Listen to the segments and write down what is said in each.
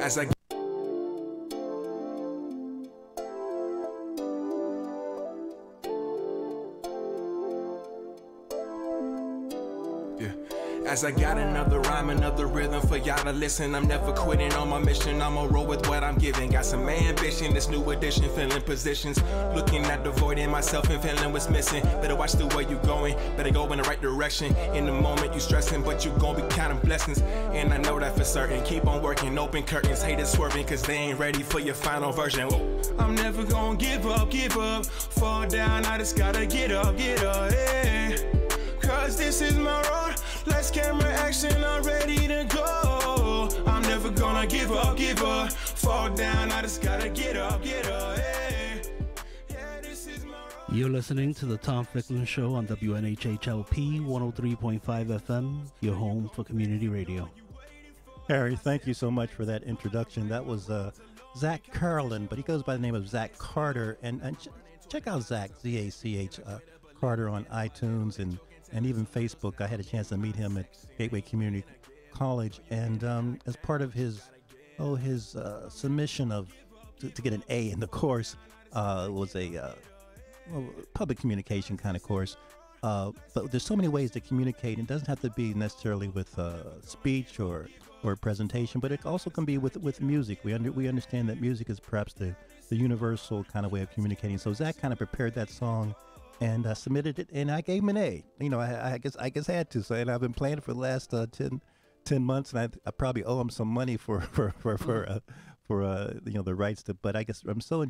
As I As I got another rhyme, another rhythm for y'all to listen. I'm never quitting on my mission. I'ma roll with what I'm giving. Got some ambition, this new edition, filling positions. Looking at the void in myself and feeling what's missing. Better watch the way you going, better go in the right direction. In the moment you stressing, but you gon' be counting blessings. And I know that for certain. Keep on working, open curtains, haters swerving, cause they ain't ready for your final version. Whoa. I'm never gonna give up, fall down, I just gotta get up, yeah. Cause this is my road. Let's camera action, I'm ready to go. I'm never gonna give up, fall down, I just gotta get up, hey. Yeah, this is my road. You're listening to the Tom Ficklin Show on WNHHLP 103.5 FM, your home for community radio. Harry, thank you so much for that introduction. That was Zach Carlin, but he goes by the name of Zach Carter. And check out Zach, Z-A-C-H, Carter on iTunes and even Facebook. I had a chance to meet him at Gateway Community College, and as part of his submission to get an A in the course, was a public communication kind of course. But there's so many ways to communicate. It doesn't have to be necessarily with speech or a presentation, but it also can be with music. We understand that music is perhaps the universal kind of way of communicating. So Zach kind of prepared that song and submitted it, and I gave him an A. You know, I guess I had to. So, and I've been playing it for the last 10 months, and I probably owe him some money for the rights to. But I guess I'm so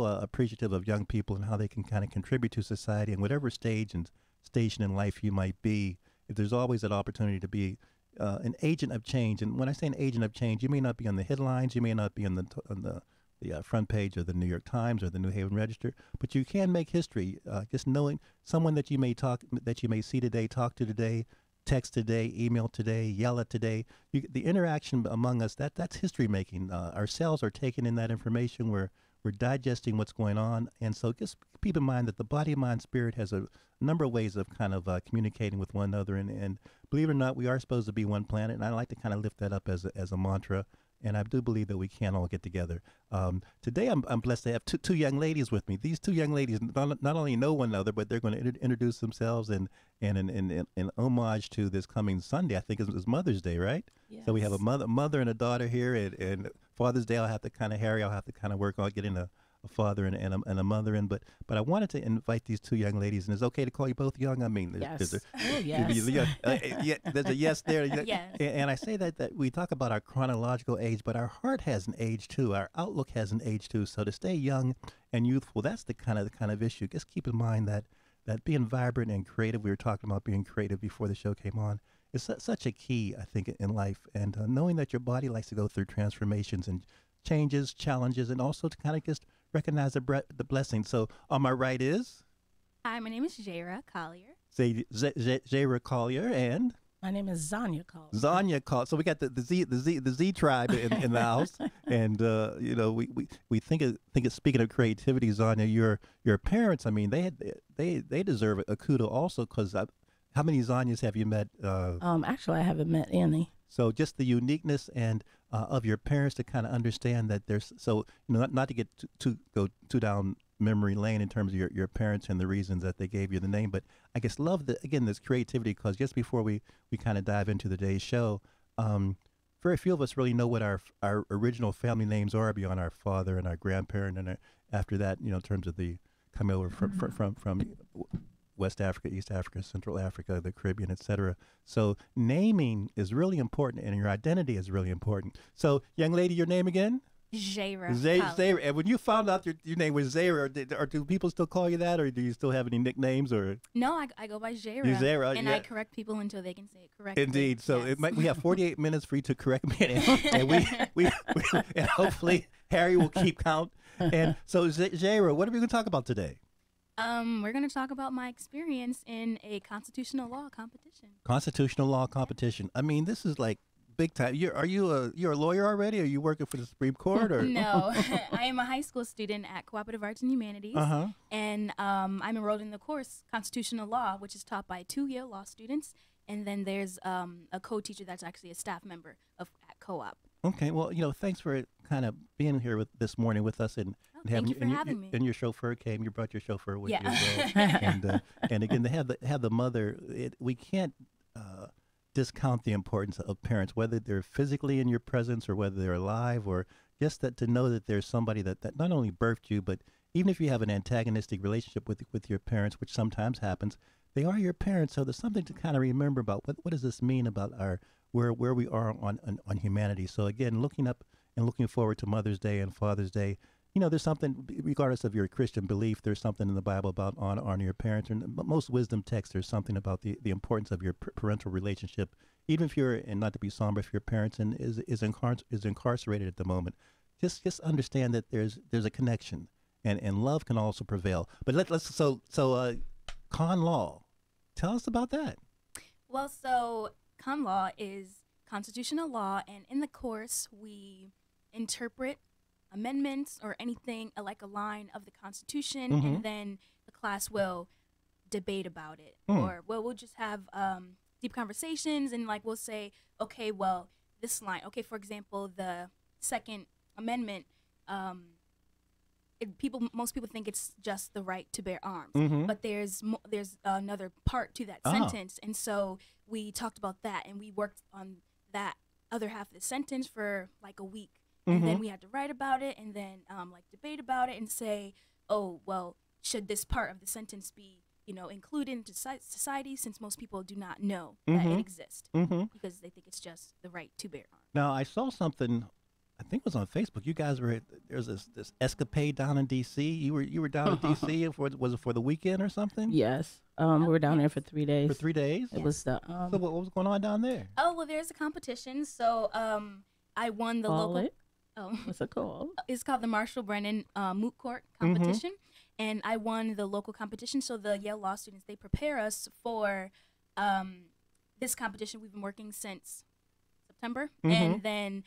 appreciative of young people and how they can kind of contribute to society in whatever stage and station in life you might be. If there's always that opportunity to be an agent of change, and when I say an agent of change, you may not be on the headlines, you may not be on the front page of the New York Times or the New Haven Register, but you can make history. Just knowing someone that you may see today, talk to today, text today, email today, yell at today. The interaction among us, that's history making. Our cells are taking in that information. We're digesting what's going on, and so just keep in mind that the body, mind, spirit has a number of ways of kind of communicating with one another. And believe it or not, we are supposed to be one planet, and I like to kind of lift that up as a mantra. And I do believe that we can all get together. Today, I'm blessed to have two young ladies with me. These two young ladies not only know one another, but they're going to introduce themselves in homage to this coming Sunday. I think it's Mother's Day, right? Yes. So we have a mother and a daughter here, and Father's Day, I'll have to kind of work on getting a father and a mother in, but I wanted to invite these two young ladies, and it's okay to call you both young. I mean, yes. Yeah, there's a yes there. Yes. And I say that we talk about our chronological age, but our heart has an age too. Our outlook has an age too. So to stay young and youthful, that's the kind of issue. Just keep in mind that being vibrant and creative. We were talking about being creative before the show came on. It's such a key, I think, in life, and knowing that your body likes to go through transformations and changes, challenges, and also to kind of just recognize the blessing. So on my right is? Hi, my name is Zherah Collier. Zherah Collier, and? My name is Zania Collier. Zania Collier. So we got the Z tribe in the house, and we think of speaking of creativity, Zania, your parents. I mean, they deserve a kudo also, because how many Zanias have you met? Actually, I haven't met any. So just the uniqueness and of your parents to kind of understand that there's not to get go too down memory lane in terms of your parents and the reasons that they gave you the name, but I guess love this creativity, because just before we kind of dive into today's show, very few of us really know what our original family names are beyond our father and our grandparent, and after that, in terms of the coming over from West Africa, East Africa, Central Africa, the Caribbean, etc. So naming is really important, and your identity is really important. So, young lady, your name again? Zherah. Zherah. And when you found out your name was Zherah, or do people still call you that, or do you still have any nicknames? Or no, I go by Zherah. Zherah, and yeah. I correct people until they can say it correctly. Indeed. So yes. we have 48 minutes for you to correct me, and we and hopefully Harry will keep count. And so, Zherah, what are we going to talk about today? We're going to talk about my experience in a constitutional law competition. Constitutional law competition. I mean, this is like big time. You're a lawyer already? Are you working for the Supreme Court? Or? No, I am a high school student at Cooperative Arts and Humanities, and I'm enrolled in the course Constitutional Law, which is taught by 2 Yale law students, and then there's a co-teacher that's actually a staff member at Co-op. Okay. Well, thanks for kind of being here this morning with us and thank you for having me. And your chauffeur came. You brought your chauffeur with you Yeah. as well. And again, to have the mother. We can't discount the importance of parents, whether they're physically in your presence or whether they're alive, or just that to know that there's somebody that not only birthed you, but even if you have an antagonistic relationship with your parents, which sometimes happens, they are your parents. So there's something to kind of remember about what does this mean about our where we are on humanity. So again, looking up and looking forward to Mother's Day and Father's Day, there's something, regardless of your Christian belief, there's something in the Bible about honoring your parents. And most wisdom texts, there's something about the importance of your parental relationship, even if you're, and not to be somber, if your parents is incarcerated at the moment. Just understand that there's a connection, and love can also prevail. But let's con law, tell us about that. Well, so con law is constitutional law, and in the course we interpret amendments or anything like a line of the Constitution, and then the class will debate about it, or we'll just have deep conversations, and we'll say, okay, well, this line, okay, for example, the Second Amendment, most people think it's just the right to bear arms, but there's another part to that sentence, and so we talked about that, and we worked on that other half of the sentence for a week, and then we had to write about it, and then debate about it, and say, oh, well, should this part of the sentence be included into society, since most people do not know that it exists, because they think it's just the right to bear arms. Now, I saw something, I think it was on Facebook. You guys there's this escapade down in D.C. You were down in D.C. Was it for the weekend or something? Yes. We were down there for 3 days. For 3 days? It was the. So what was going on down there? Oh, well, there's a competition. So I won the local. What's it called? It's called the Marshall Brennan Moot Court competition, and I won the local competition. So the Yale Law students, they prepare us for this competition. We've been working since September, and then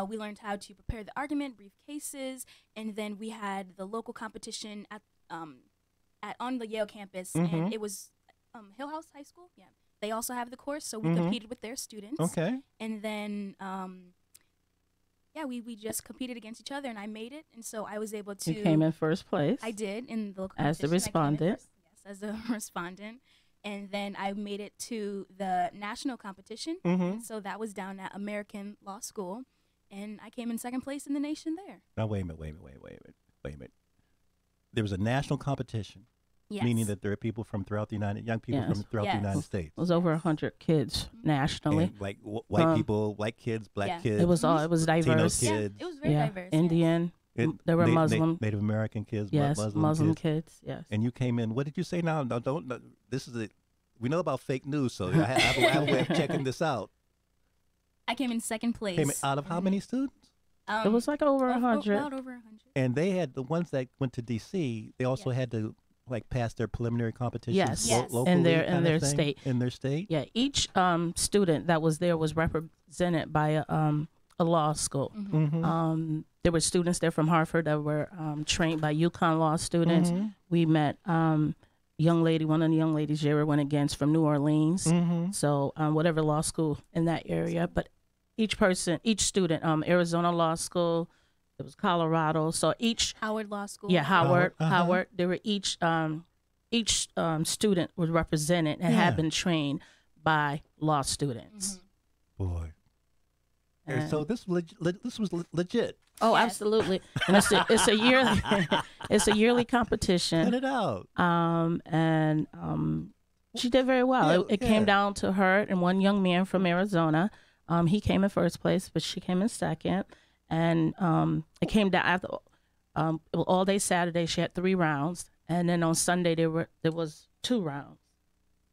we learned how to prepare the argument, brief cases, and then we had the local competition at on the Yale campus, and it was Hill House High School. Yeah, they also have the course, so we competed with their students. Okay, and then we just competed against each other, and I made it, and so I was able to. You came in first place. I did in the local as the respondent. Yes, as a respondent. And then I made it to the national competition. So that was down at American Law School. And I came in second place in the nation there. Now, wait a minute. There was a national competition. Yes. Meaning that there are people from throughout the young people from throughout the United States. It was over 100 kids nationally. And white people, white kids, black kids. It was diverse. Latino kids. Yeah, it was very diverse. Indian. There were Muslim. Native American kids. Yes, Muslim kids. Yes. And you came in. What did you say now? No, don't. No, this is it. We know about fake news, so I have a way of checking this out. I came in second place. Came in out of how many students? It was over 100. About over 100. And they had the ones that went to D.C. They also had to pass their preliminary competitions. Yes, locally, in their state. In their state. Yeah, each student that was there was represented by a law school. There were students there from Harvard that were trained by UConn law students. We met one of the young ladies, Zherah, went against from New Orleans. So whatever law school in that area, but each student, Arizona Law School, it was Colorado. So each Howard Law School. Yeah, Howard. They were each student was represented and had been trained by law students. Boy. And so this was legit. Oh, yes. Absolutely. And it's a yearly competition. Cut it out. And she did very well. It came down to her and one young man from Arizona. He came in first place, but she came in second. And it came down after all day Saturday. She had 3 rounds, and then on Sunday there was 2 rounds,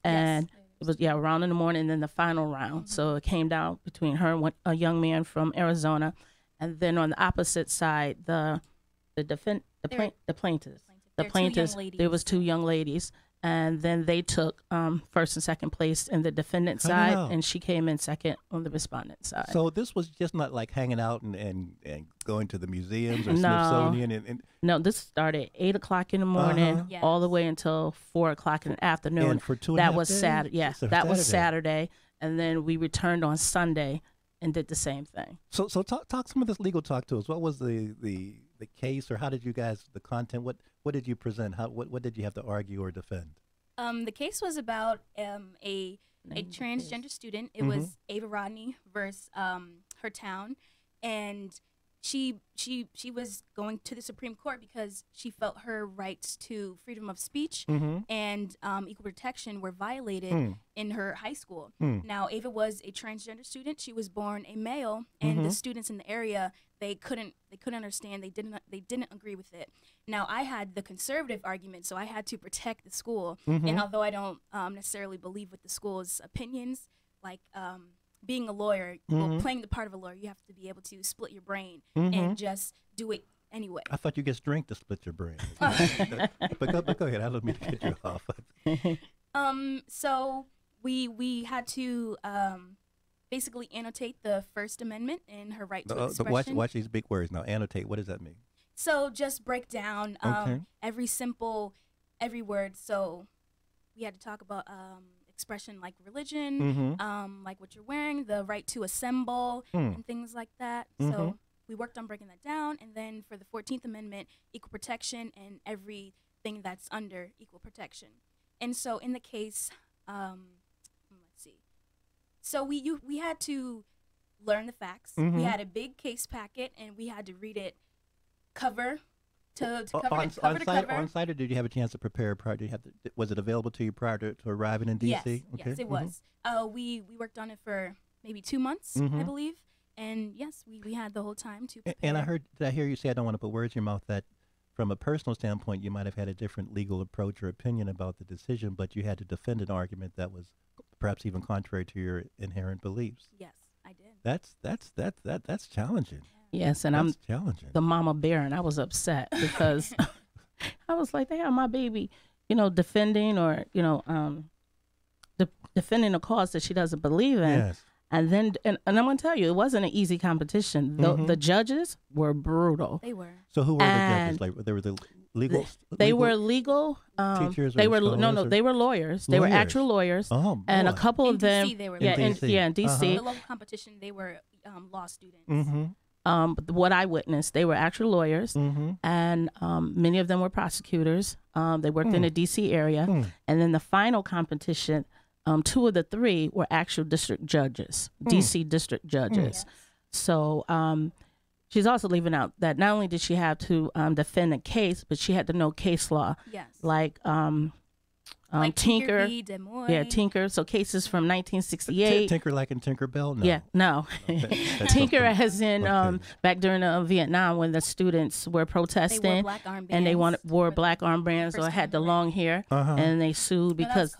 and it was a round in the morning and then the final round. So it came down between her and a young man from Arizona, and then on the opposite side the plaintiffs. There was 2 young ladies. And then they took first and second place in the defendant side, and she came in second on the respondent side. So this was just not like hanging out and going to the museums or Smithsonian? No, this started 8 o'clock in the morning all the way until 4 o'clock in the afternoon. And for 2.5 days? Saturday. Yeah, that was Saturday. And then we returned on Sunday and did the same thing. So talk some of this legal talk to us. What was the case, or how did you guys, the content? What did you present? What did you have to argue or defend? The case was about a transgender student. It was Ava Rodney versus her town, and she was going to the Supreme Court because she felt her rights to freedom of speech and equal protection were violated in her high school. Now, Ava was a transgender student. She was born a male, and the students in the area, they couldn't understand. They didn't agree with it. Now, I had the conservative argument, so I had to protect the school. And although I don't necessarily believe with the school's opinions, like being a lawyer, well, playing the part of a lawyer, you have to be able to split your brain and just do it anyway. I thought you just drink to split your brain. but go ahead. I don't mean to get you off. So we had to basically annotate the First Amendment and her right to expression. Watch these big words now. Annotate. What does that mean? So just break down every word. So we had to talk about expression like religion, like what you're wearing, the right to assemble, and things like that. So we worked on breaking that down. And then for the 14th Amendment, equal protection and everything that's under equal protection. And so in the case, let's see. So we had to learn the facts. We had a big case packet, and we had to read it cover to cover. On site, or did you have a chance to prepare prior? Was it available to you prior to arriving in D.C.? Yes, it was. We worked on it for maybe 2 months, I believe. And yes, we had the whole time to prepare. And did I hear you say, I don't want to put words in your mouth, that from a personal standpoint, you might have had a different legal approach or opinion about the decision, but you had to defend an argument that was perhaps even contrary to your inherent beliefs. Yes, I did. That's challenging. Yes, and that's challenging. The mama bear, and I was upset because I was like, they have my baby, defending or, defending a cause that she doesn't believe in. Yes. And then, and I'm going to tell you, it wasn't an easy competition. The judges were brutal. They were. So who were the judges? Like, they were the legal? They were legal teachers. They were they were lawyers. They were actual lawyers. Oh, boy. And a couple of them. DC, they were in DC. The local competition, they were law students. What I witnessed, they were actual lawyers, and many of them were prosecutors. They worked in the D.C. area, and then the final competition, 2 of the 3 were actual district judges, D.C. district judges. So she's also leaving out that not only did she have to defend a case, but she had to know case law. Yes. Like Tinker Tinker. v. Des Moines. Yeah, Tinker. So cases from 1968. Tinker like in Tinkerbell? No. Yeah, no. Tinker as in back during Vietnam when the students were protesting. They wore black armbands. And they wore black armbands or had the long hair. And they sued because...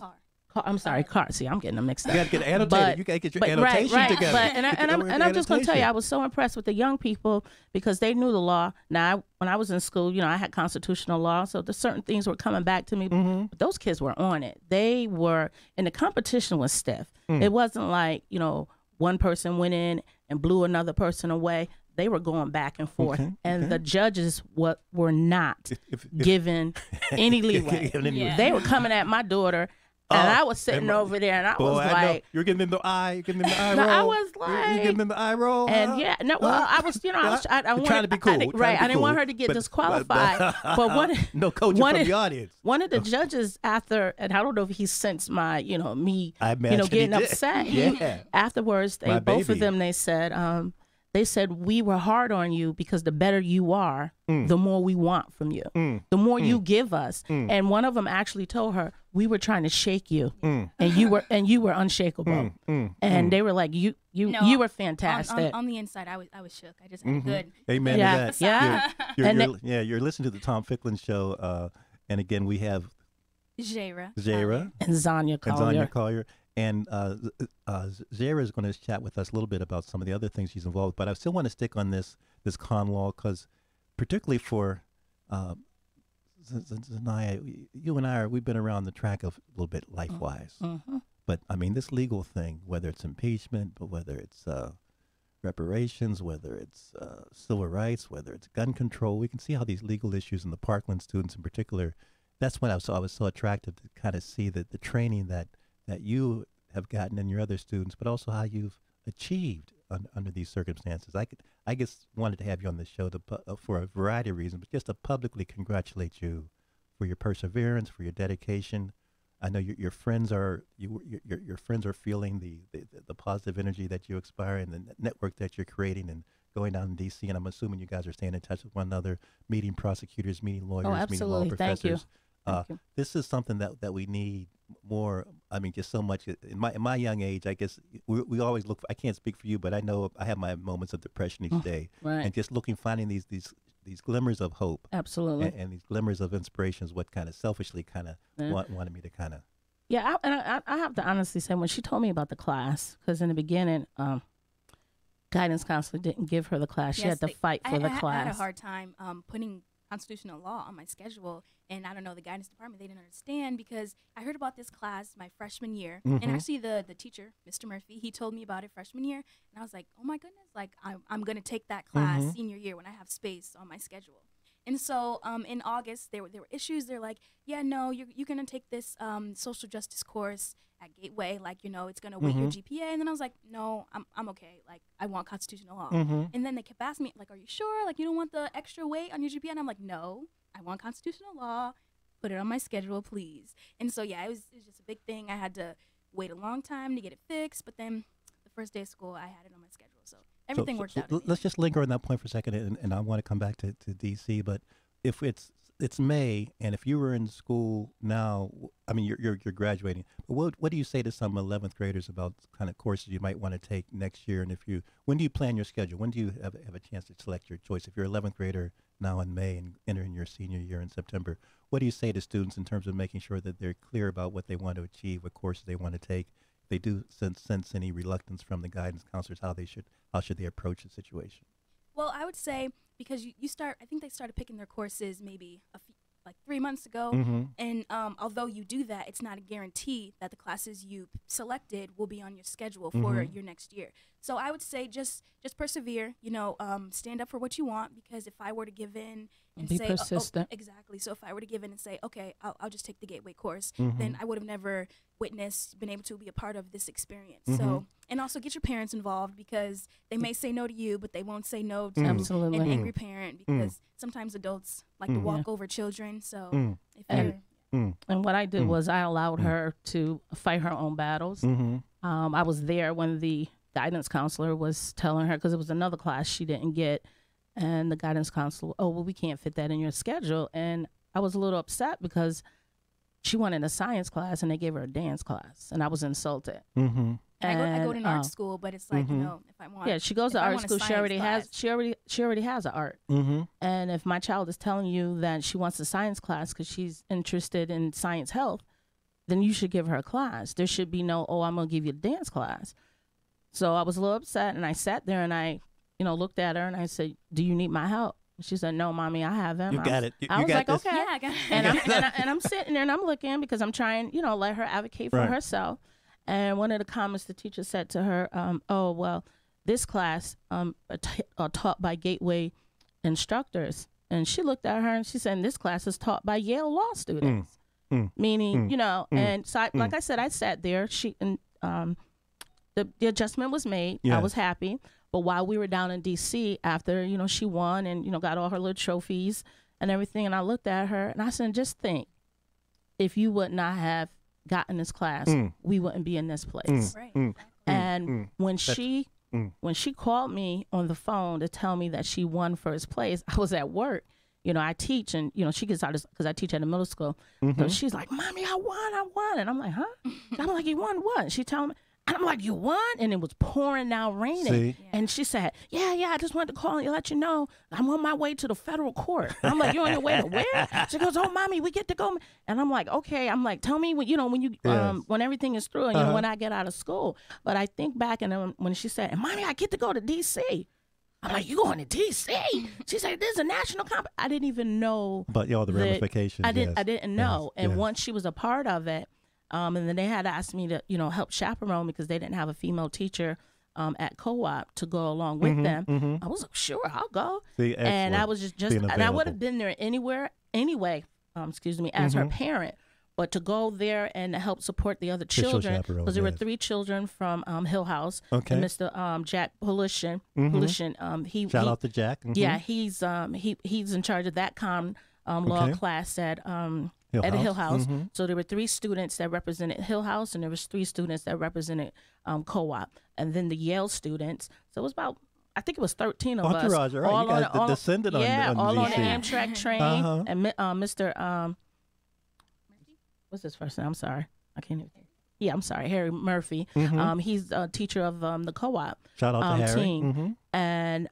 I'm sorry, car. See, I'm getting them mixed up. You got to get annotated. You got to get your annotation together. But, and I'm just going to tell you, I was so impressed with the young people because they knew the law. Now, when I was in school, I had constitutional law, so there's certain things were coming back to me. But those kids were on it. They were, and the competition was stiff. It wasn't like, one person went in and blew another person away. They were going back and forth, and the judges were not given any leeway. They were coming at my daughter. And I was sitting over there, and I was like, "You're getting them the eye. You're getting them the eye roll." No, I was like, "You're getting them the eye roll." And I was, I wanted, trying to be cool, right? I didn't want her to get disqualified. But no coaching from the audience. One of the judges, after, and I don't know if he sensed my, me, I imagine getting upset. Afterwards, both of them, they said, we were hard on you because the better you are, the more we want from you, the more you give us. And one of them actually told her, we were trying to shake you, and you were unshakable. And they were like, you were fantastic. On the inside, I was shook. I just had a good. Amen to that. Yeah. You're listening to the Tom Ficklin Show, and again we have Zherah and Zania Collier. And Zherah is going to chat with us a little bit about some of the other things she's involved with. But I still want to stick on this con law because particularly for Zania, you and I, we've been around the track of a little bit life-wise. But, I mean, this legal thing, whether it's impeachment, but whether it's reparations, whether it's civil rights, whether it's gun control, we can see how these legal issues, and the Parkland students in particular, that's when I was so attracted to kind of see the training that you have gotten and your other students, but also how you've achieved under these circumstances. I just wanted to have you on the show for a variety of reasons, but just to publicly congratulate you for your perseverance, for your dedication. I know your friends are your friends are feeling the positive energy that you inspire and the network that you're creating and going down in D.C. And I'm assuming you guys are staying in touch with one another, meeting prosecutors, meeting lawyers, meeting law professors. Thank you. This is something that we need more. I mean, just so much. In my young age, I guess we always look. I can't speak for you, but I know I have my moments of depression each day, Right. and just finding these glimmers of hope. Absolutely. And these glimmers of inspiration is what kind of selfishly wanted me to kind of. Yeah, I have to honestly say, when she told me about the class, because in the beginning, guidance counselor didn't give her the class. She had to fight for the class. I had a hard time putting constitutional law on my schedule, and I don't know, the guidance department, they didn't understand, because I heard about this class my freshman year, and actually the teacher, Mr. Murphy, he told me about it freshman year, and I was like, oh my goodness, like I'm going to take that class senior year when I have space on my schedule. And so in August, there were issues. They're like, yeah, no, you're going to take this social justice course at Gateway. Like, you know, it's going to weight your GPA. And then I was like, no, I'm okay. Like, I want constitutional law. And then they kept asking me, like, are you sure? Like, you don't want the extra weight on your GPA? And I'm like, no, I want constitutional law. Put it on my schedule, please. And so, yeah, it was just a big thing. I had to wait a long time to get it fixed. But then the first day of school, I had it on my schedule. So everything worked out. Let's just linger on that point for a second, and I want to come back to D.C. But if it's May, and if you were in school now, I mean, you're graduating. But what do you say to some 11th graders about kind of courses you might want to take next year? And when do you plan your schedule? When do you have a chance to select your choice? If you're 11th grader now in May and entering your senior year in September, what do you say to students in terms of making sure that they're clear about what they want to achieve, what courses they want to take? If they do sense any reluctance from the guidance counselors, how should they approach the situation? Well, I would say, because you start, I think they started picking their courses maybe like 3 months ago. And although you do that, it's not a guarantee that the classes you selected will be on your schedule for your next year. So I would say just persevere, you know, stand up for what you want, because if I were to give in and be say, persistent. Exactly. So if I were to give in and say, okay, I'll just take the Gateway course, then I would have never been able to be a part of this experience. So, and also get your parents involved, because they may say no to you, but they won't say no to Absolutely. an angry parent, because sometimes adults like to walk over children. So if you're, And what I did was I allowed her to fight her own battles. I was there when the guidance counselor was telling her, because it was another class she didn't get, and the guidance counselor, oh, well, we can't fit that in your schedule. And I was a little upset because she wanted a science class and they gave her a dance class, and I was insulted. I go to an art school, but it's like, you know, if I want, she goes to art school. She already has an art. And if my child is telling you that she wants a science class because she's interested in science health, then you should give her a class. There should be no, oh, I'm gonna give you a dance class. So I was a little upset, and I sat there and I, you know, looked at her and I said, do you need my help? She said, no, Mommy, I have him. You got it. I was like, okay. yeah, I got it. And I'm sitting there and I'm looking, because I'm trying, you know, let her advocate for herself. And one of the comments the teacher said to her, oh, well, this class taught by Gateway instructors. And she looked at her and she said, this class is taught by Yale law students. Meaning, you know, and so like I said, I sat there. The adjustment was made. Yes. I was happy. But while we were down in D.C. after, you know, she won and, you know, got all her little trophies and everything, and I looked at her and I said, just think, if you would not have gotten this class, we wouldn't be in this place. And when she called me on the phone to tell me that she won first place, I was at work. You know, I teach, and, you know, she gets out because I teach at a middle school. So she's like, Mommy, I won. And I'm like, huh? I'm like, you won what? She told me. And I'm like, you won? And it was pouring down raining. See? And she said, yeah, I just wanted to call and let you know I'm on my way to the federal court. I'm like, you're on your way to where? She goes, oh, Mommy, we get to go. And I'm like, okay. I'm like, tell me when, you know, when everything is through and, you know, when I get out of school. But I think back, and when she said, Mommy, I get to go to D.C. I'm like, you going to D.C.? She said, there's a national I didn't even know. But all the ramifications. I didn't know. Yes. And once she was a part of it, and then they had asked me to, you know, help chaperone because they didn't have a female teacher at co-op to go along with them. I was like, sure, I'll go. See, and I was just and I would have been there anyway, as her parent. But to go there and to help support the other Official children, chaperone, because there were yes. 3 children from Hill House. Okay. And Mr. Jack Pulishin. Shout out to Jack. Yeah, he's in charge of that law class at Hill House. So there were 3 students that represented Hill House, and there was 3 students that represented co-op, and then the Yale students. So it was about, I think it was 13 of us. Entourage, right? All You guys descended on all on the DC. Amtrak train. And Mr. What's his first name? I'm sorry, I can't even. Yeah, I'm sorry, Harry Murphy. He's a teacher of the co-op. Shout out to Harry. Team. And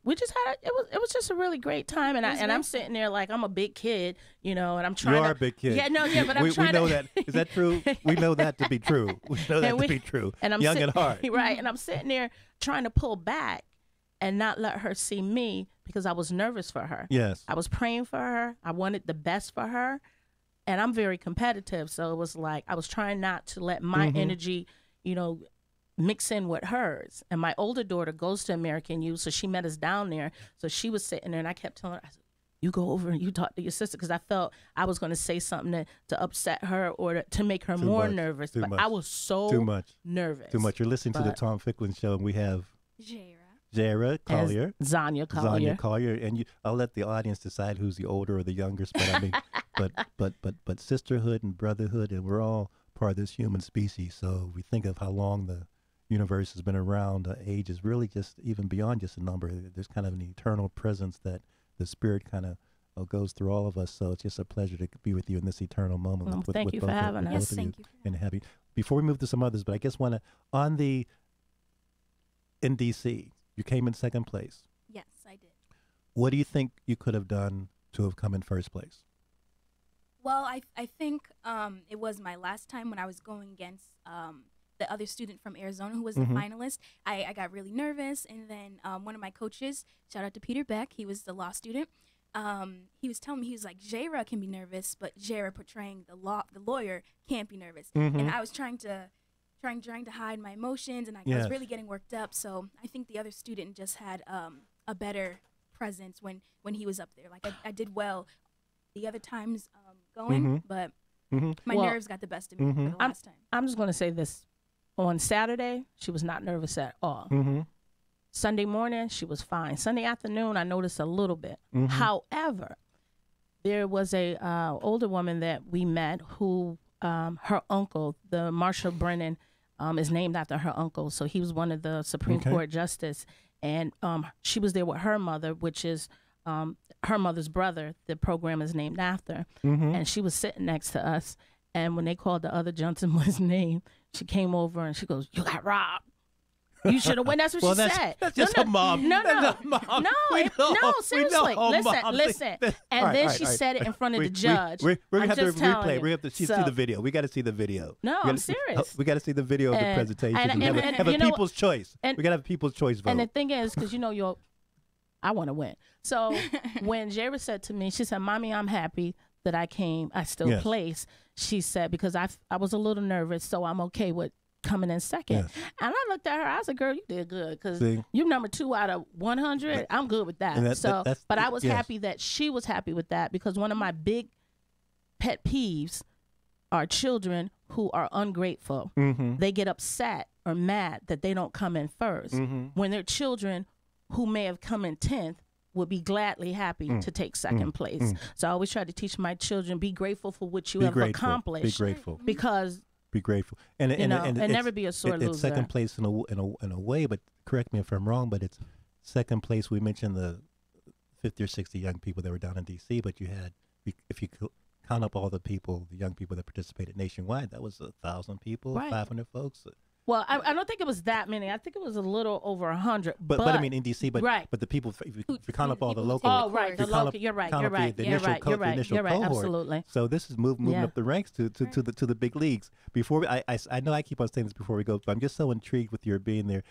we just had it was just a really great time. And I'm sitting there like I'm a big kid, and I'm trying. You are a big kid. Yeah, no, yeah, but I'm trying. We know that. Is that true? We know that to be true. We know that to be true. And I'm young at heart. Right, and I'm sitting there trying to pull back and not let her see me because I was nervous for her. Yes. I was praying for her. I wanted the best for her. And I'm very competitive, so it was like I was trying not to let my energy, mix in with hers. And my older daughter goes to American Youth, so she met us down there. So she was sitting there, and I kept telling her, I said, you go over and you talk to your sister, because I felt I was going to say something to upset her or to make her more nervous. But I was so nervous. Too much. You're listening to the Tom Ficklin Show, and we have Zherah, Collier, Zania Collier, and I'll let the audience decide who's the older or the youngest. But I mean, but sisterhood and brotherhood, and we're all part of this human species. So we think of how long the universe has been around. Age is really just even beyond just a number. There's kind of an eternal presence that the spirit kind of goes through all of us. So it's just a pleasure to be with you in this eternal moment. Thank you for having us. Thank you. And happy. Before we move to some others, but I guess in DC. You came in second place. Yes, I did. What do you think you could have done to have come in first place? Well, I think it was my last time when I was going against the other student from Arizona who was the finalist. I got really nervous, and then one of my coaches, shout out to Peter Beck, he was the law student, he was telling me, he was like, Zherah can be nervous, but Zherah portraying the lawyer can't be nervous. And I was trying to hide my emotions, and I was really getting worked up. So I think the other student just had a better presence when he was up there. Like I did well the other times going, but my nerves got the best of me for the last time. I'm just going to say this. On Saturday, she was not nervous at all. Sunday morning, she was fine. Sunday afternoon, I noticed a little bit. However, there was a older woman that we met who her uncle, the Marshall Brennan, is named after her uncle. So he was one of the Supreme Court justice. And she was there with her mother, which is her mother's brother. The program is named after. And she was sitting next to us. And when they called the other gentleman's name, she came over and she goes, "You got robbed. You should have won." That's what she said. That's just a mom. No, seriously. Listen. Listen. And then she said it in front of the judge. We're going to have to replay. You. We have to see the video. We got to see the video. No, I'm serious. We got to see the video of the presentation and have a people's choice. We got to have a people's choice vote. And the thing is, because I want to win. So when Zherah said to me, she said, "Mommy, I'm happy that I came. I still placed." She said, because I was a little nervous, so I'm okay with coming in second. And I looked at her. I said, "Girl, you did good, because you number 2 out of 100. I'm good with that." But I was happy that she was happy with that, because one of my big pet peeves are children who are ungrateful. They get upset or mad that they don't come in first, when their children who may have come in 10th would be gladly happy to take second place. So I always try to teach my children, be grateful for what you have accomplished. Be grateful. Because be grateful. And never be a sore loser. It's second place in a way, but correct me if I'm wrong, but it's second place. We mentioned the 50 or 60 young people that were down in D.C., but you had, if you count up all the young people that participated nationwide, that was 1,000 people, 500 folks. Well, I don't think it was that many. I think it was a little over 100. But I mean in D.C. But the people, if you count up all the local, you're right. Absolutely. So this is moving up the ranks to the big leagues. Before I know I keep on saying this before we go, but I'm just so intrigued with your being there.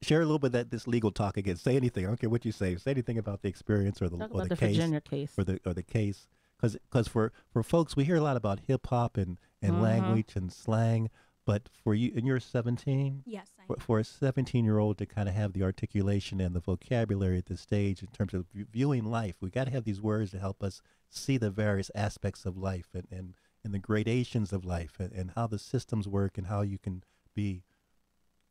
Share a little bit of this legal talk again. Say anything. I don't care what you say. Say anything about the experience or the case, Virginia case, or the case. Because for folks, we hear a lot about hip hop and language and slang. But for you, and you're 17? Yes, I am. For a 17-year-old to kind of have the articulation and the vocabulary at this stage in terms of viewing life, we got to have these words to help us see the various aspects of life and the gradations of life and how the systems work and how you can be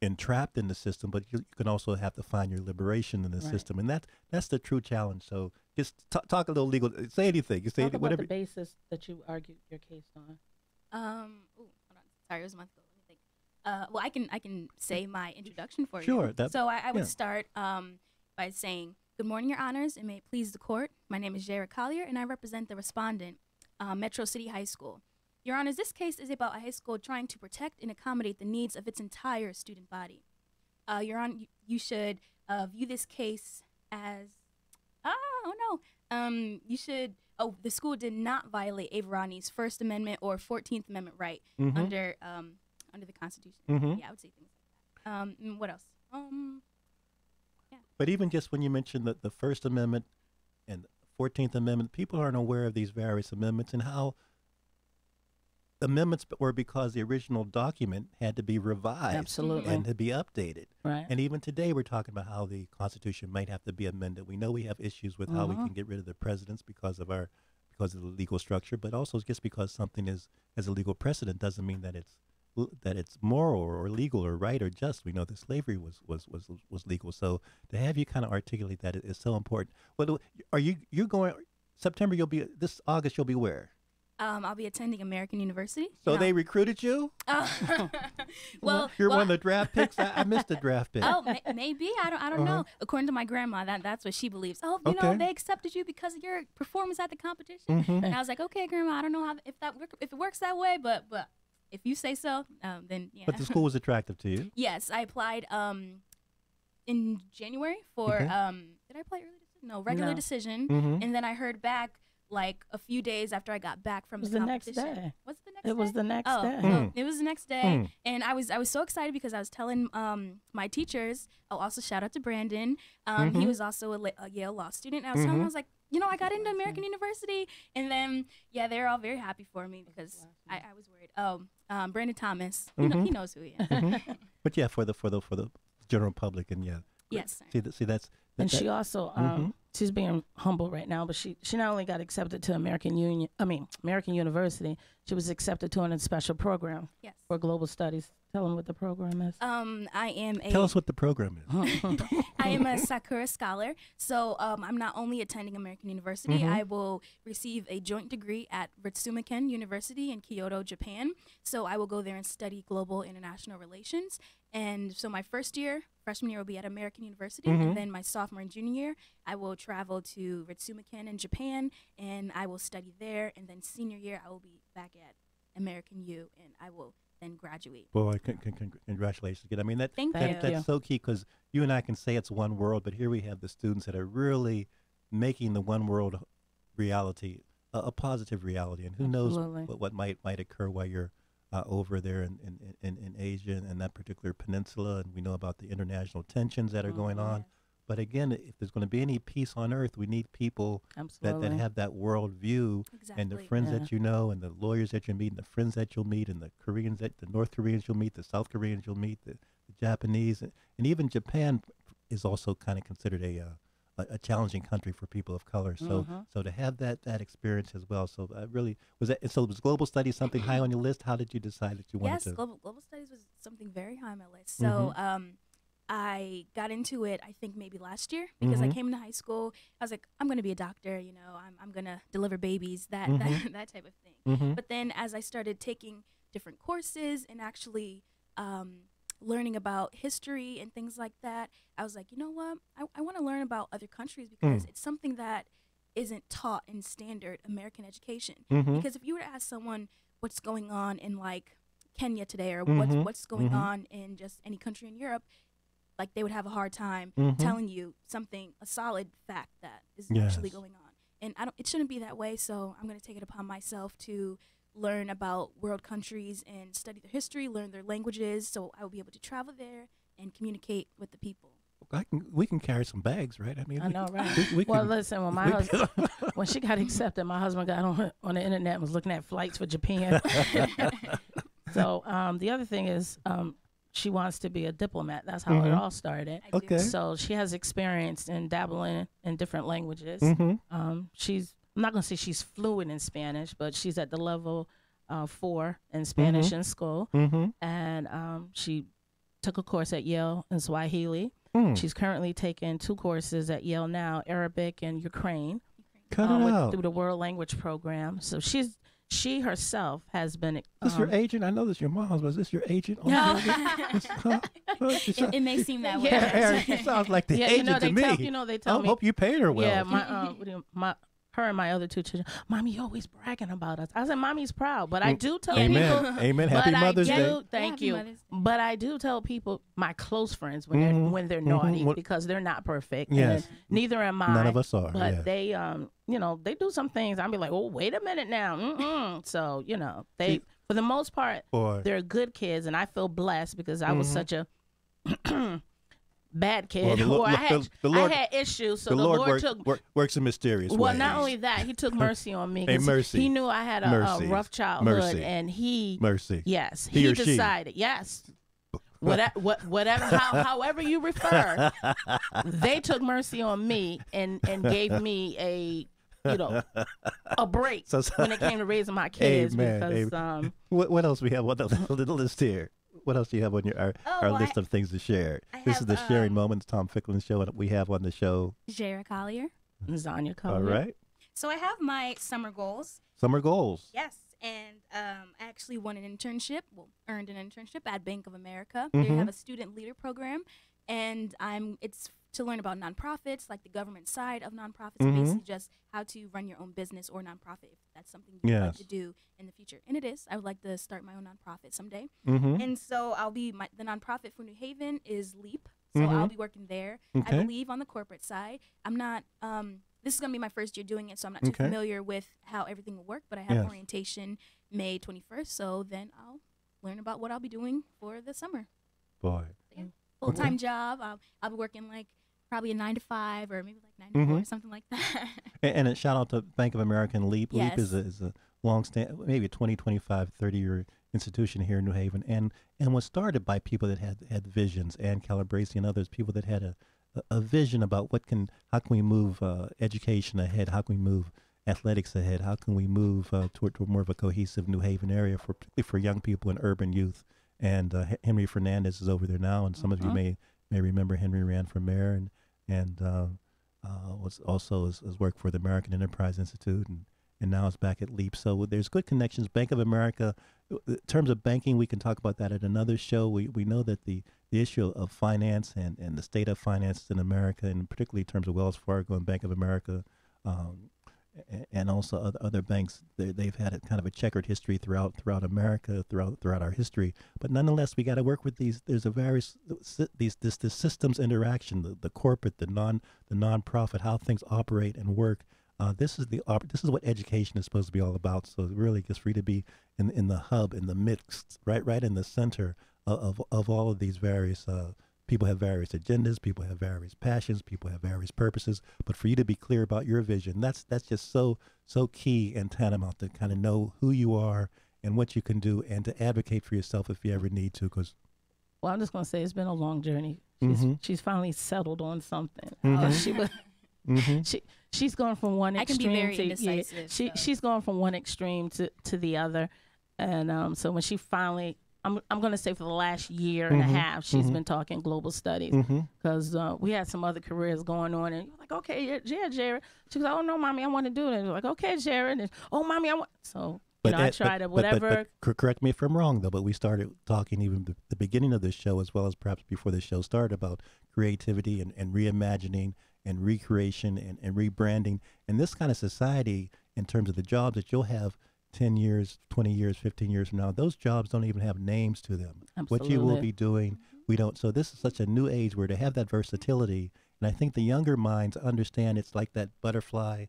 entrapped in the system, but you can also have to find your liberation in the system, and that's the true challenge. So just talk a little legal. Say anything. You say talk whatever. about the basis that you argued your case on. Hold on. Sorry, it was a month ago. Let me think. Well, I can say my introduction for you. Sure. So I would start by saying, "Good morning, Your Honors, and may it please the court. My name is Zherah Collier, and I represent the respondent, Metro City High School. Your Honors, this case is about a high school trying to protect and accommodate the needs of its entire student body. Your Honor, you should view this case as, you should. Oh, the school did not violate Averani's First Amendment or 14th Amendment right under the Constitution. Yeah, I would say things like that. What else? Yeah. But even just when you mentioned the First Amendment and 14th Amendment, people aren't aware of these various amendments and how amendments were because the original document had to be revised and to be updated. Right. And even today we're talking about how the Constitution might have to be amended. We know we have issues with how we can get rid of the presidents because of the legal structure, but also just because something has a legal precedent doesn't mean that it's moral or legal or right or just. We know that slavery was legal. So to have you kind of articulate that is so important. Well, are you going September? This August you'll be where? I'll be attending American University. So they recruited you? Well, you're one of the draft picks. I missed the draft pick. Oh, maybe I don't know. According to my grandma, that's what she believes. Oh, you know, they accepted you because of your performance at the competition. And I was like, okay, grandma, I don't know if it works that way, but if you say so, then yeah. But the school was attractive to you. Yes, I applied in January for did I apply early decision? No, regular decision, and then I heard back like a few days after I got back from the competition. Next day. What's the next day? It was the next day. Well, it was the next day, and I was so excited because I was telling my teachers. Oh, also shout out to Brandon. He was also a Yale law student. And I was telling him, I was like, you know, I got into American University, and then they're all very happy for me because I was worried. Oh, Brandon Thomas, he knows who he is. But yeah, for the general public, and yes. See that's. And she also, she's being humble right now, but she not only got accepted to American University, she was accepted to a special program for global studies. Tell them what the program is. Tell us what the program is. I am a Sakura scholar, so I'm not only attending American University, I will receive a joint degree at Ritsumeikan University in Kyoto, Japan. So I will go there and study global international relations. And so my freshman year will be at American University, and then my sophomore and junior year, I will travel to Ritsumeikan in Japan, and I will study there. And then senior year, I will be back at American U, and I will then graduate. Boy, congratulations again. I mean, that's so key because you and I can say it's one world, but here we have the students that are really making the one world reality a positive reality, and who knows what might occur while you're over there in Asia and that particular peninsula, and we know about the international tensions that are going on. But again, if there's going to be any peace on earth, we need people that have that world view, and the friends that you know, and the lawyers that you meet, and the friends that you'll meet, and the North Koreans you'll meet, the South Koreans you'll meet, the Japanese, and even Japan is also kind of considered a challenging country for people of color. So so to have that experience as well. So really was global studies something high on your list? How did you decide that you wanted to? Yes, global studies was something very high on my list. So I got into it, I think maybe last year because I came into high school. I was like, I'm going to be a doctor, you know, I'm going to deliver babies, that type of thing. But then as I started taking different courses and actually learning about history and things like that, I was like, you know what, I want to learn about other countries because it's something that isn't taught in standard American education. Because if you were to ask someone what's going on in like Kenya today or what's going on in just any country in Europe, like they would have a hard time telling you a solid fact that is actually going on. And it shouldn't be that way, so I'm going to take it upon myself to learn about world countries and study their history, learn their languages, so I will be able to travel there and communicate with the people. We can carry some bags, right? I mean, I know, right? Well, listen, when my husband, when she got accepted, my husband got on the internet and was looking at flights for Japan. So the other thing is she wants to be a diplomat. That's how it all started. Okay. So she has experience in dabbling in different languages. I'm not going to say she's fluent in Spanish, but she's at the level 4 in Spanish in school, and she took a course at Yale in Swahili. She's currently taking 2 courses at Yale now, Arabic and Ukraine, through the World Language Program. So she herself has been. Is this your agent? I know this is your mom's, but is this your agent? No. It may seem that way. Yeah, she sounds like the agent to me. They tell me. I hope you paid her well. Yeah, her and my other 2 children, Mommy, you always bragging about us. I said, Mommy's proud, but I do tell people. Amen. Happy Mother's Day. Thank you. But I do tell people, my close friends, when they're naughty, because they're not perfect. Yes. And neither am I. None of us are. But they, they do some things. I'll be like, oh, wait a minute now. So, they, for the most part, they're good kids, and I feel blessed because I was such a bad kid. Well, I had issues, so the Lord works in mysterious ways. Well, not only that, he took mercy on me. Mercy. He knew I had a rough childhood, and he decided, whatever, however you refer, they took mercy on me and gave me a break when it came to raising my kids. Because what else we have on the list here? What else do you have on our list of things to share? This is the Sharing Moments Tom Ficklin show, and we have on the show Zherah Collier. Zania Collier. All right. So I have my summer goals. Summer goals. Yes, and I actually won an internship, earned an internship at Bank of America. They have a student leader program, and it's to learn about nonprofits, like the government side of nonprofits, basically just how to run your own business or nonprofit if that's something you'd like to do in the future. And it is. I would like to start my own nonprofit someday. And so I'll be the nonprofit for New Haven is LEAP. So I'll be working there. I believe on the corporate side. I'm not. This is gonna be my first year doing it, so I'm not too familiar with how everything will work. But I have orientation May 21st, so then I'll learn about what I'll be doing for the summer. Boy. Yeah. Full-time job. I'll be working like probably a 9 to 5 or maybe like 9 to 4 or something like that. And a shout out to Bank of America and LEAP. Yes. LEAP is a long-standing, maybe a 20, 25, 30-year institution here in New Haven, and was started by people that had visions, and Calabresi and others, people that had a vision about how can we move education ahead, how can we move athletics ahead, how can we move toward more of a cohesive New Haven area particularly for young people and urban youth. And Henry Fernandez is over there now, and some of you may remember Henry ran for mayor and was also has worked for the American Enterprise Institute, and now is back at LEAP. So there's good connections. Bank of America, in terms of banking, we can talk about that at another show. We know that the issue of finance and the state of finances in America, and particularly in terms of Wells Fargo and Bank of America, and also other banks, they've had a kind of a checkered history throughout America, throughout our history. But nonetheless, we got to work with these. There's this systems interaction, the corporate, the nonprofit, how things operate and work. This is what education is supposed to be all about. So really, just for you to be in the hub, in the midst, right in the center of all of these various. People have various agendas, people have various passions, people have various purposes, but for you to be clear about your vision, that's just so key and tantamount to kind of know who you are and what you can do, and to advocate for yourself if you ever need to. Well, I'm just going to say it's been a long journey. She's finally settled on something. She's gone from one extreme to she's gone from one extreme to the other, and so when she finally. I'm going to say for the last year and a half, she's been talking global studies, because we had some other careers going on, and you're like, okay, yeah, Jared. She goes, oh no, Mommy, I want to do it. And you're like, okay, Jared. And oh, Mommy, I want. So I try to whatever. But correct me if I'm wrong though. But we started talking even the beginning of this show, as well as perhaps before the show started, about creativity and reimagining and recreation and rebranding, and this kind of society in terms of the jobs that you'll have 10 years, 20 years, 15 years from now, those jobs don't even have names to them. Absolutely. What you will be doing, we don't. So this is such a new age where to have that versatility, and I think the younger minds understand it's like that butterfly,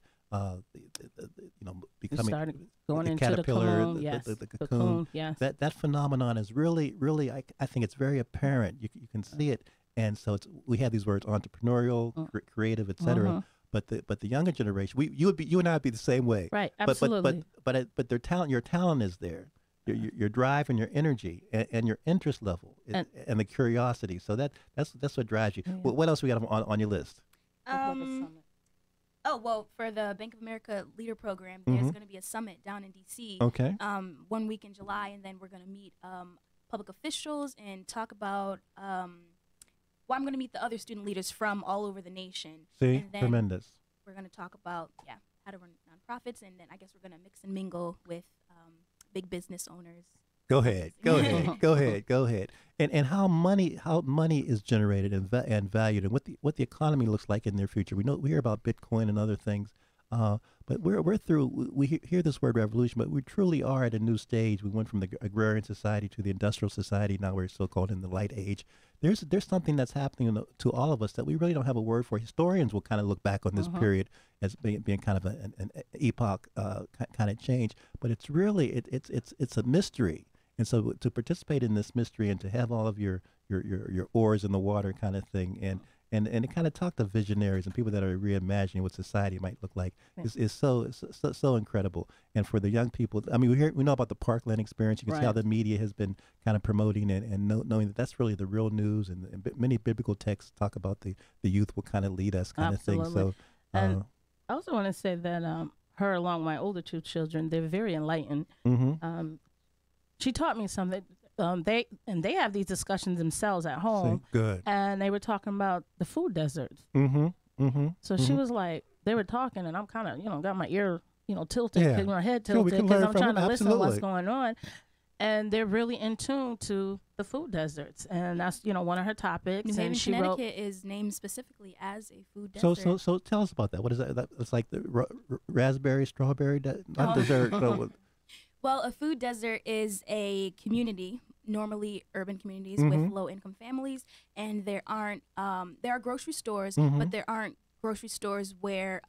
becoming going the into caterpillar, the cocoon. Yes. That phenomenon is really, I think it's very apparent. You can see it, and so we have these words: entrepreneurial, creative, etc. But the younger generation, you and I would be the same way. Right, absolutely. But their talent, your talent is there, your drive and your energy and your interest level and the curiosity. So that's what drives you. Yeah. What else we got on your list? Oh, well, for the Bank of America Leader Program, there's going to be a summit down in D.C. Okay. 1 week in July, and then we're going to meet public officials and talk about. Well, I'm going to meet the other student leaders from all over the nation. See, and then tremendous. We're going to talk about how to run nonprofits, and then I guess we're going to mix and mingle with big business owners. Go ahead. Go ahead. And how money is generated and valued, and what the economy looks like in their future. We hear about Bitcoin and other things, but we're through. We hear this word revolution, but we truly are at a new stage. We went from the agrarian society to the industrial society. Now we're so-called in the light age. There's something that's happening to all of us that we really don't have a word for. Historians will kind of look back on this period as being kind of an epoch kind of change, but it's really it's a mystery. And so to participate in this mystery and to have all of your oars in the water kind of thing, and to kind of talk to visionaries and people that are reimagining what society might look like is so incredible. And for the young people, I mean, we know about the Parkland experience. You can see how the media has been kind of promoting and knowing that that's really the real news. And many biblical texts talk about the youth will kind of lead us kind of thing. So, and I also want to say that her, along with my older two children, they're very enlightened. She taught me something. They have these discussions themselves at home. Good. And they were talking about the food deserts. So she was like, they were talking, and I'm kind of, got my ear, tilted, my head tilted, because I'm trying to listen to what's going on. And they're really in tune to the food deserts, and that's one of her topics. New Haven, and she Connecticut is named specifically as a food desert. So tell us about that. What is that? It's like the raspberry, strawberry, not dessert. Well, a food desert is a community, normally urban communities with low-income families, and there are grocery stores, but there aren't grocery stores where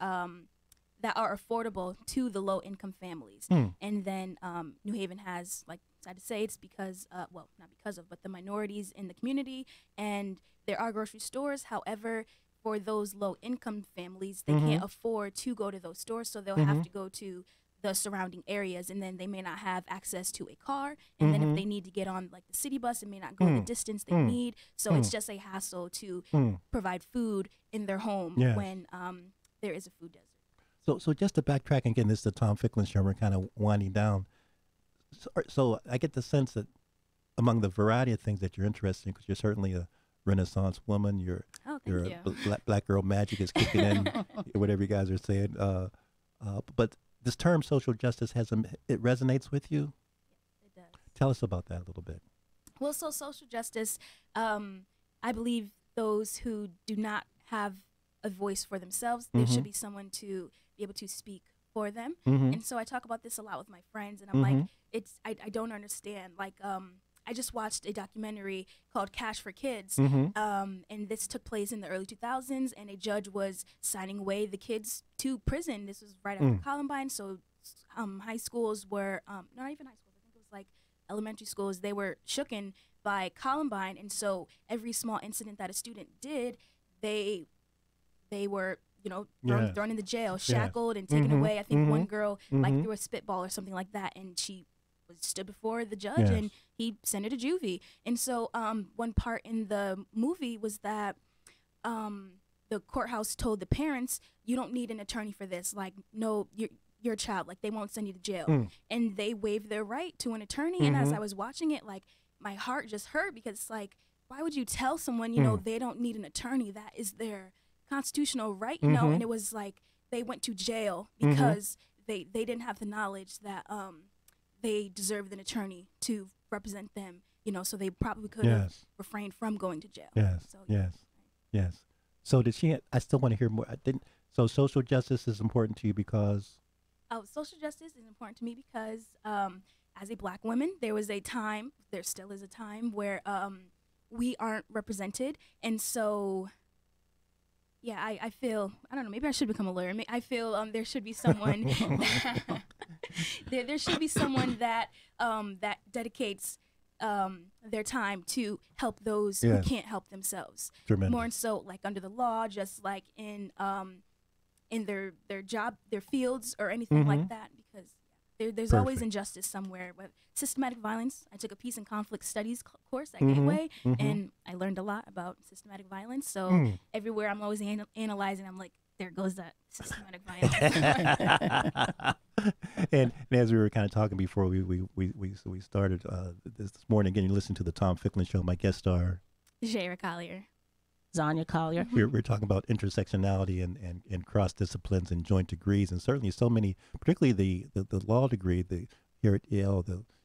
that are affordable to the low-income families. And then New Haven has, like I had to say, it's because, well, not because of, but the minorities in the community, and there are grocery stores. However, for those low-income families, they can't afford to go to those stores, so they'll have to go to the surrounding areas, and then they may not have access to a car, and then if they need to get on like the city bus, it may not go the distance they need, so it's just a hassle to provide food in their home when there is a food desert. So just to backtrack again, this is the Tom Ficklin show. We're kind of winding down. So I get the sense that among the variety of things that you're interested in, because you're certainly a Renaissance woman, black girl magic is kicking in, whatever you guys are saying. But this term social justice it resonates with you? Yes, it does. Tell us about that a little bit. Well, so social justice, I believe those who do not have a voice for themselves, there should be someone to be able to speak for them. And so I talk about this a lot with my friends, and I'm like, I don't understand. Like, I just watched a documentary called Cash for Kids, and this took place in the early 2000s, and a judge was signing away the kids to prison. This was right after Columbine, so high schools were, not even high schools, I think it was like elementary schools, they were shooken by Columbine, and so every small incident that a student did, they were, thrown in the jail, shackled and taken away. I think one girl like threw a spitball or something like that, and she stood before the judge and he sent her to juvie. And so one part in the movie was that the courthouse told the parents, you don't need an attorney for this. Like, no, you're a child. Like, they won't send you to jail. And they waived their right to an attorney. And as I was watching it, like, my heart just hurt, because it's like, why would you tell someone, they don't need an attorney? That is their constitutional right, And it was like they went to jail because they didn't have the knowledge that they deserved an attorney to represent them, so they probably could have refrained from going to jail. Yes. So did she? I still want to hear more. So social justice is important to you because? Oh, social justice is important to me because as a Black woman, there still is a time where we aren't represented, and so. Yeah, I feel, I don't know, maybe I should become a lawyer. I feel there should be someone there should be someone that that dedicates their time to help those who can't help themselves. Tremendous. More so like under the law, just like in their job, their fields or anything like that, because there's always injustice somewhere. With systematic violence, I took a peace and conflict studies course at Gateway, and I learned a lot about systematic violence. So everywhere I'm always analyzing, I'm like, there goes that systematic violence. And as we were kind of talking before we started this morning, again, you listen to the Tom Ficklin Show. My guest star, Zherah Collier. Zania Collier. We're talking about intersectionality and cross disciplines and joint degrees, and certainly so many, particularly the law degree. Here at Yale,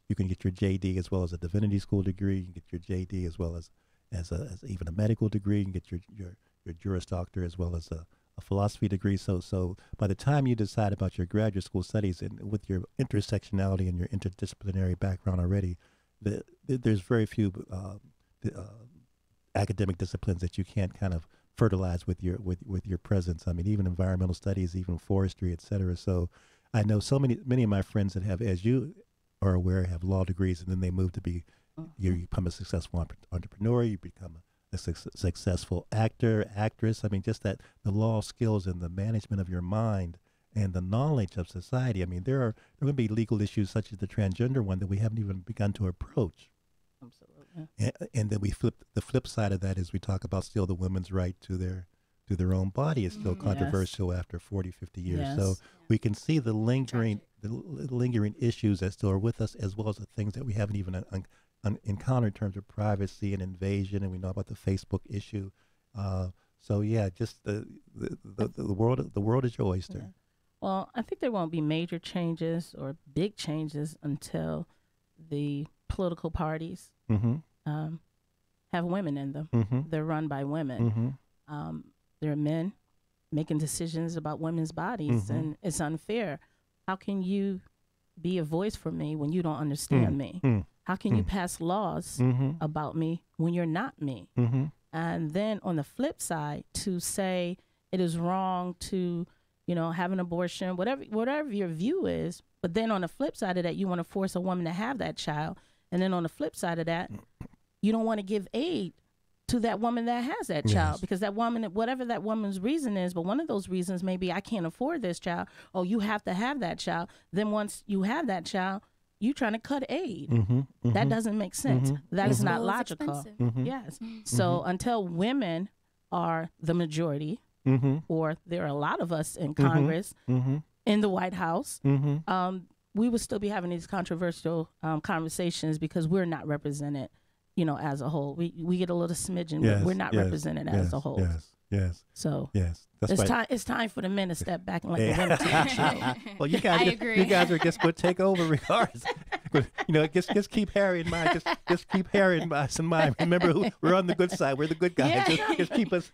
you can get your JD as well as a divinity school degree. You can get your JD as well as even a medical degree. You can get your Juris Doctor as well as a philosophy degree. So by the time you decide about your graduate school studies, and with your intersectionality and your interdisciplinary background already, there's very few academic disciplines that you can't kind of fertilize with your presence. I mean, even environmental studies, even forestry, et cetera. So I know many of my friends that have, as you are aware, have law degrees, and then they move to be, you become a successful entrepreneur, you become a successful actor, actress. I mean, just that the law skills and the management of your mind and the knowledge of society. I mean, there are going to be legal issues such as the transgender one that we haven't even begun to approach. Absolutely. And then the flip side of that is we talk about still the women's right to their own body is still controversial after 40, 50 years. Yes. So we can see the lingering issues that still are with us, as well as the things that we haven't even encountered in terms of privacy and invasion, and we know about the Facebook issue. So yeah, just the world is your oyster. Yeah. Well, I think there won't be major changes or big changes until the political parties have women in them. They're run by women. There are men making decisions about women's bodies, and it's unfair. How can you be a voice for me when you don't understand me? How can you pass laws about me when you're not me? And then on the flip side, to say it is wrong to, have an abortion, whatever your view is, but then on the flip side of that, you want to force a woman to have that child. And then on the flip side of that, you don't want to give aid to that woman that has that child, because that woman, whatever that woman's reason is, but one of those reasons may be, I can't afford this child. Oh, you have to have that child. Then once you have that child, you trying to cut aid. That doesn't make sense. That is not logical. Yes. So until women are the majority, or there are a lot of us in Congress, in the White House, we would still be having these controversial conversations because we're not represented, as a whole. We get a little smidgen, but we're not represented as a whole. So it's time for the men to step back and let the women take control. Well, you guys are just going to take over regardless. Just keep Harry in mind. Just keep Harry in mind. Remember, we're on the good side. We're the good guys. Just keep us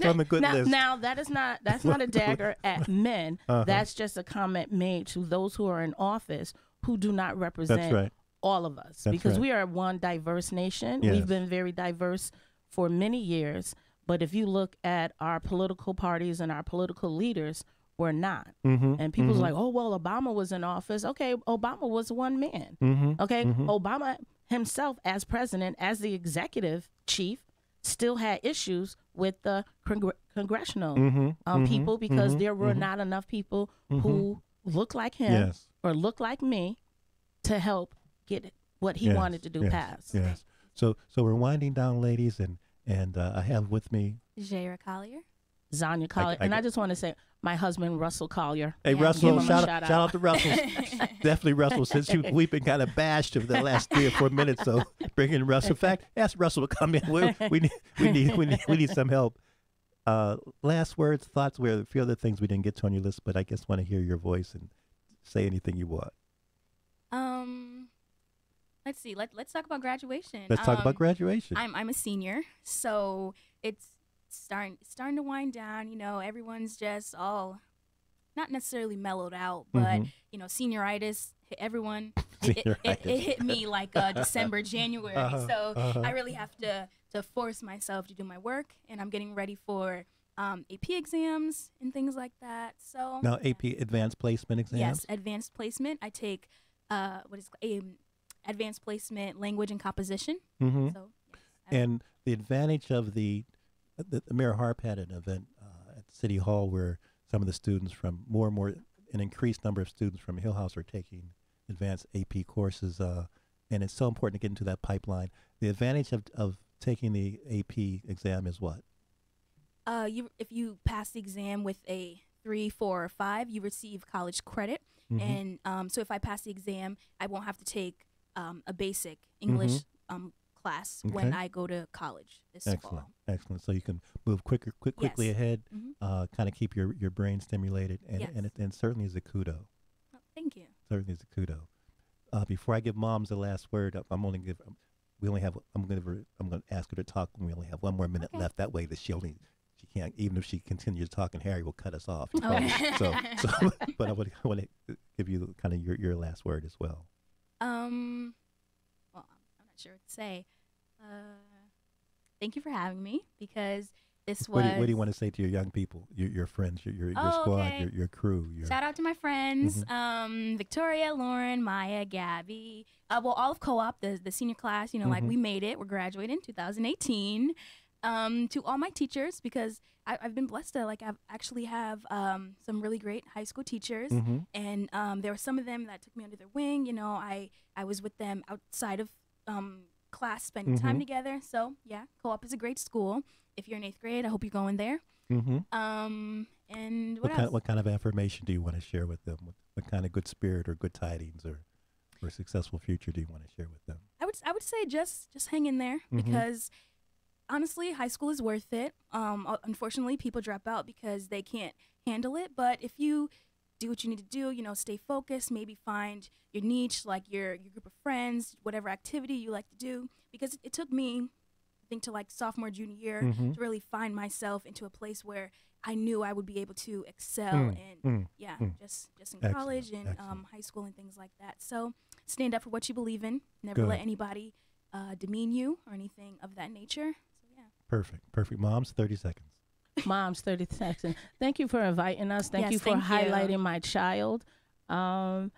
on the good list. Now that's not a dagger at men. That's just a comment made to those who are in office who do not represent all of us, because we are one diverse nation. We've been very diverse for many years. But if you look at our political parties and our political leaders, we're not. And people's like, oh, well, Obama was in office. Okay, Obama was one man. Okay, Obama himself as president, as the executive chief, still had issues with the congressional people, because there were not enough people who look like him or look like me to help get what he wanted to do passed. So we're winding down, ladies, and I have with me Zherah Collier. Zania Collier. And I just want to say, my husband, Russell Collier. Hey, Russell, shout out to Russell. Definitely Russell, since we've been kind of bashed over the last 3 or 4 minutes, so bring in Russell. In fact, ask Russell to come in. We need some help. Last words, thoughts, where a few other things we didn't get to on your list, but I guess want to hear your voice and say anything you want. Let's see. Let's talk about graduation. Let's talk about graduation. I'm a senior, so it's starting to wind down. Everyone's just all not necessarily mellowed out, but senioritis hit everyone. It hit me like December, January. So I really have to force myself to do my work, and I'm getting ready for AP exams and things like that. So now AP advanced placement exams. Yes, advanced placement. I take advanced placement language and composition. So, and the advantage of the Mayor Harp had an event at City Hall where some of the students from an increased number of students from Hill House are taking advanced AP courses, and it's so important to get into that pipeline. The advantage of taking the AP exam is what? if you pass the exam with a 3, 4, or 5, you receive college credit. And so if I pass the exam, I won't have to take a basic English class when I go to college this fall. Excellent. So you can move quickly ahead, kind of keep your brain stimulated, and it certainly is a kudo. Oh, thank you. Certainly is a kudo. Before I give moms the last word, I'm going to ask her to talk when we only have 1 more minute left. That way that she can't, even if she continues talking, Harry will cut us off. But I want to give you kind of your last word as well. Well, I'm not sure what to say. Thank you for having me, because this was... What do you want to say to your young people, your friends, your squad, your crew? Shout out to my friends, Victoria, Lauren, Maya, Gabby. Well, all of co-op, the senior class, like we made it. We're graduating 2018. To all my teachers, because I've been blessed to actually have some really great high school teachers, and there were some of them that took me under their wing. I was with them outside of class, spending time together. So yeah, co-op is a great school. If you're in 8th grade, I hope you're going there. And what kind of affirmation do you want to share with them? What kind of good spirit or good tidings or a successful future do you want to share with them? I would say just hang in there, because honestly, high school is worth it. Unfortunately, people drop out because they can't handle it. But if you do what you need to do, stay focused, maybe find your niche, like your group of friends, whatever activity you like to do. Because it took me, I think, to sophomore, junior year to really find myself into a place where I knew I would be able to excel just in college and high school and things like that. So stand up for what you believe in. Never let anybody demean you or anything of that nature. Perfect. Moms, 30 seconds. Moms, 30 seconds. Thank you for inviting us. Thank you for highlighting my child. And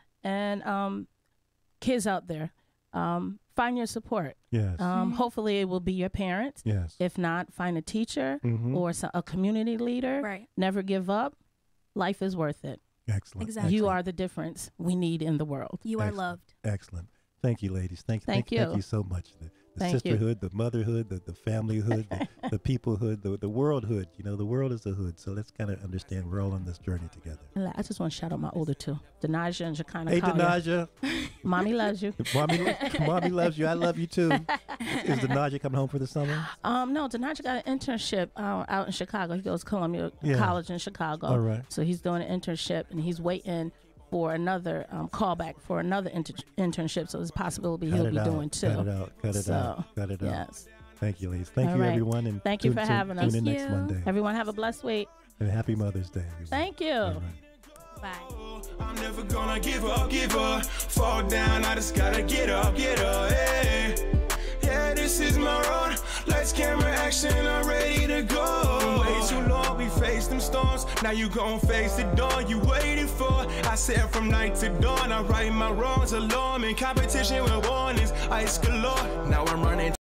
kids out there, find your support. Yes. Hopefully it will be your parents. Yes. If not, find a teacher or a community leader. Right. Never give up. Life is worth it. Excellent. Exactly. You are the difference we need in the world. You are loved. Excellent. Thank you, ladies. Thank you. Thank you so much. The sisterhood, the motherhood, the familyhood, the peoplehood, the worldhood. The world is a hood. So let's kind of understand we're all on this journey together. I just want to shout out my older two, Danaja and Shekinah. Hey, Collier. Danaja. Mommy loves you. Mommy loves you. I love you too. Is Danaja coming home for the summer? No, Danaja got an internship out in Chicago. He goes to Columbia College in Chicago. All right. So he's doing an internship, and he's waiting for another callback for another internship. So there's a possibility he'll be doing too. Cut it out. Yes. Thank you, ladies. Thank you, everyone. And thank you for having us. Tune in next Monday. Everyone have a blessed week. And happy Mother's Day, everyone. Thank you. All right. Bye. I'm never gonna give up, fall down, I just gotta get up, hey. Yeah, this is my road, lights, camera, action, I'm ready to go. Way too long, we faced them storms, now you gon' face the dawn you waited for. I said from night to dawn, I right my wrongs alone, in competition with warnings, ice galore. Now I'm running